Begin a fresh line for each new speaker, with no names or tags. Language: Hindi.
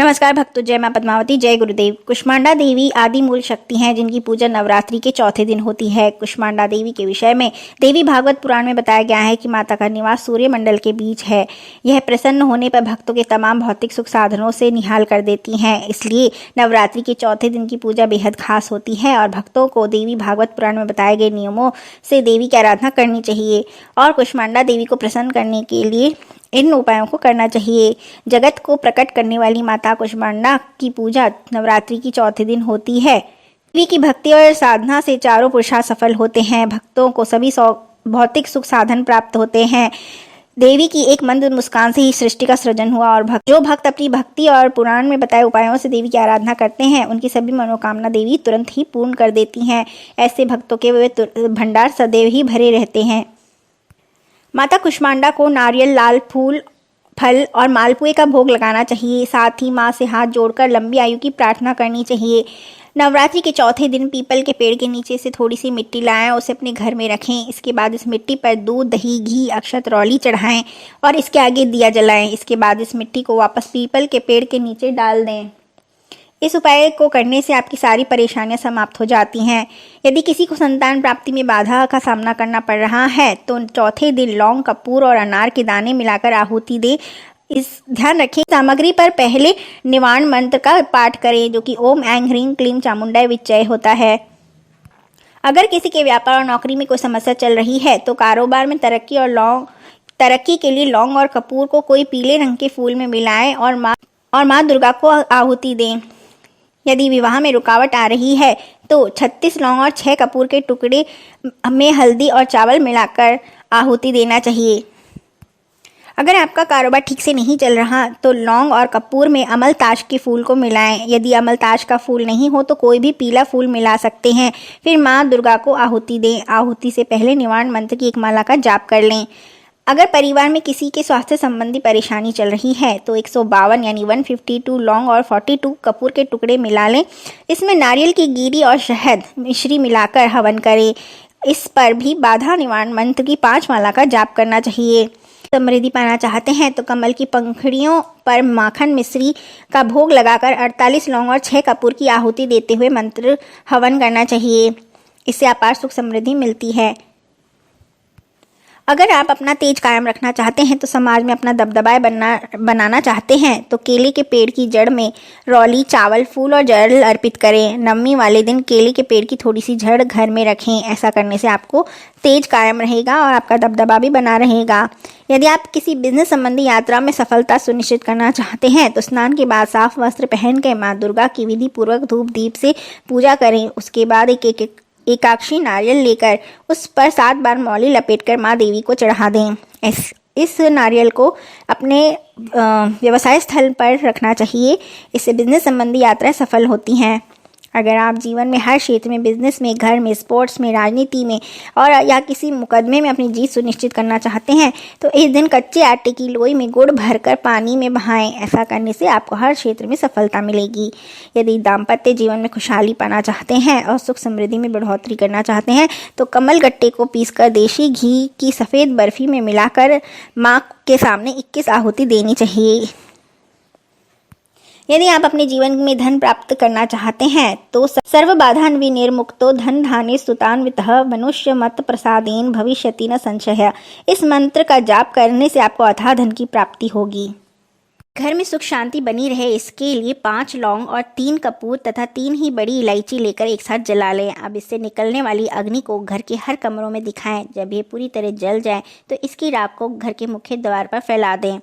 नमस्कार भक्तों, जय मां पद्मावती, जय गुरुदेव। कुष्मांडा देवी आदि मूल शक्ति हैं जिनकी पूजा नवरात्रि के चौथे दिन होती है। कुष्मांडा देवी के विषय में देवी भागवत पुराण में बताया गया है कि माता का निवास सूर्य मंडल के बीच है। यह प्रसन्न होने पर भक्तों के तमाम भौतिक सुख साधनों से निहाल कर देती हैं। इसलिए नवरात्रि के चौथे दिन की पूजा बेहद खास होती है और भक्तों को देवी भागवत पुराण में बताए गए नियमों से देवी की आराधना करनी चाहिए और कुष्मांडा देवी को प्रसन्न करने के लिए इन उपायों को करना चाहिए। जगत को प्रकट करने वाली माता कुष्मांडा की पूजा नवरात्रि की चौथे दिन होती है। देवी की भक्ति और साधना से चारों पुरुषार्थ सफल होते हैं। भक्तों को सभी भौतिक सुख साधन प्राप्त होते हैं। देवी की एक मंद मुस्कान से ही सृष्टि का सृजन हुआ और जो भक्त अपनी भक्ति और पुराण में बताए उपायों से देवी की आराधना करते हैं उनकी सभी मनोकामना देवी तुरंत ही पूर्ण कर देती हैं। ऐसे भक्तों के वे भंडार सदैव ही भरे रहते हैं। माता कुष्मांडा को नारियल, लाल फूल, फल और मालपुए का भोग लगाना चाहिए। साथ ही माँ से हाथ जोड़कर लंबी आयु की प्रार्थना करनी चाहिए। नवरात्रि के चौथे दिन पीपल के पेड़ के नीचे से थोड़ी सी मिट्टी लाएं, उसे अपने घर में रखें। इसके बाद इस मिट्टी पर दूध, दही, घी, अक्षत, रौली चढ़ाएं और इसके आगे दिया जलाएं। इसके बाद इस मिट्टी को वापस पीपल के पेड़ के नीचे डाल दें। इस उपाय को करने से आपकी सारी परेशानियां समाप्त हो जाती हैं। यदि किसी को संतान प्राप्ति में बाधा का सामना करना पड़ रहा है तो चौथे दिन लौंग, कपूर और अनार के दाने मिलाकर आहुति दें। इस ध्यान रखें, सामग्री पर पहले निवारण मंत्र का पाठ करें जो कि ओम ऐं ह्रीं क्लीं चामुंडाय विच्चय होता है। अगर किसी के व्यापार और नौकरी में कोई समस्या चल रही है तो कारोबार में तरक्की के लिए लौंग और कपूर को कोई पीले रंग के फूल में मिलाएं और माँ दुर्गा को आहुति दें। यदि विवाह में रुकावट आ रही है तो 36 लौंग और 6 कपूर के टुकड़े में हल्दी और चावल मिलाकर आहुति देना चाहिए। अगर आपका कारोबार ठीक से नहीं चल रहा तो लौंग और कपूर में अमलताश के फूल को मिलाएं। यदि अमलताश का फूल नहीं हो तो कोई भी पीला फूल मिला सकते हैं। फिर माँ दुर्गा को आहुति दें। आहुति से पहले निवारण मंत्र की एक माला का जाप कर लें। अगर परिवार में किसी के स्वास्थ्य संबंधी परेशानी चल रही है तो 152 यानी 152 लौंग और 42 कपूर के टुकड़े मिला लें। इसमें नारियल की गिरी और शहद मिश्री मिलाकर हवन करें। इस पर भी बाधा निवारण मंत्र की 5 माला का जाप करना चाहिए। समृद्धि पाना चाहते हैं तो कमल की पंखुड़ियों पर माखन मिश्री का भोग लगाकर 48 लौंग और 6 कपूर की आहुति देते हुए मंत्र हवन करना चाहिए। इससे अपार सुख समृद्धि मिलती है। अगर आप अपना तेज कायम रखना चाहते हैं तो समाज में अपना दबदबा बनाना चाहते हैं तो केले के पेड़ की जड़ में रौली, चावल, फूल और जल अर्पित करें। नवमी वाले दिन केले के पेड़ की थोड़ी सी जड़ घर में रखें। ऐसा करने से आपको तेज कायम रहेगा और आपका दबदबा भी बना रहेगा। यदि आप किसी बिजनेस संबंधी यात्रा में सफलता सुनिश्चित करना चाहते हैं तो स्नान के बाद साफ वस्त्र पहनकर माँ दुर्गा की विधि पूर्वक धूप दीप से पूजा करें। उसके बाद एकाक्षी नारियल लेकर उस पर 7 बार मौली लपेटकर माँ देवी को चढ़ा दें। इस नारियल को अपने व्यवसाय स्थल पर रखना चाहिए। इससे बिजनेस संबंधी यात्राएं सफल होती हैं। अगर आप जीवन में हर क्षेत्र में, बिजनेस में, घर में, स्पोर्ट्स में, राजनीति में और या किसी मुकदमे में अपनी जीत सुनिश्चित करना चाहते हैं तो इस दिन कच्चे आटे की लोई में गुड़ भरकर पानी में बहाएं। ऐसा करने से आपको हर क्षेत्र में सफलता मिलेगी। यदि दाम्पत्य जीवन में खुशहाली पाना चाहते हैं और सुख समृद्धि में बढ़ोतरी करना चाहते हैं तो कमल गट्टे को पीसकर देशी घी की सफ़ेद बर्फी में मिलाकर माँ के सामने 21 आहुति देनी चाहिए। यदि आप अपने जीवन में धन प्राप्त करना चाहते हैं तो सर्व बाधान विनिर्मुक्तो धन धाने सुतान्वितः मनुष्य मत प्रसादेन भविष्यति न संशय। इस मंत्र का जाप करने से आपको अथाह धन की प्राप्ति होगी। घर में सुख शांति बनी रहे इसके लिए 5 लौंग और 3 कपूर तथा 3 ही बड़ी इलायची लेकर एक साथ जला लें। अब इससे निकलने वाली अग्नि को घर के हर कमरों में दिखाएं। जब ये पूरी तरह जल जाए तो इसकी राख को घर के मुख्य द्वार पर फैला दें।